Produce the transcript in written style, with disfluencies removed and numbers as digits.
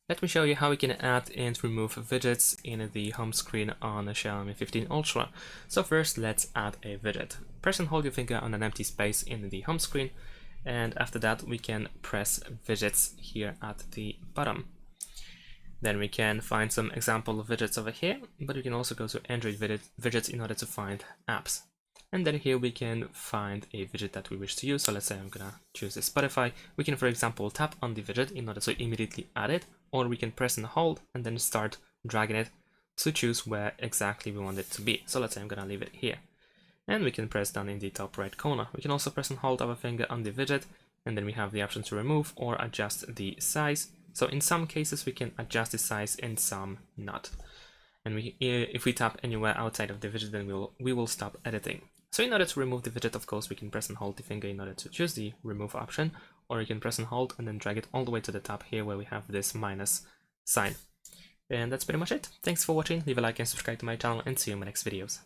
Let me show you how we can add and remove widgets in the home screen on a Xiaomi 15 Ultra. So first, let's add a widget. Press and hold your finger on an empty space in the home screen, and after that we can press widgets here at the bottom. Then we can find some example of widgets over here, but we can also go to Android widgets in order to find apps. And then here we can find a widget that we wish to use. So let's say I'm gonna choose the Spotify. We can, for example, tap on the widget in order to immediately add it, or we can press and hold and then start dragging it to choose where exactly we want it to be. So let's say I'm gonna leave it here. And we can press down in the top right corner. We can also press and hold our finger on the widget, and then we have the option to remove or adjust the size. So in some cases we can adjust the size, in some not. And if we tap anywhere outside of the widget, then we will stop editing. So in order to remove the widget, of course, we can press and hold the finger in order to choose the remove option, or you can press and hold and then drag it all the way to the top here where we have this minus sign. And that's pretty much it. Thanks for watching, leave a like and subscribe to my channel, and see you in my next videos.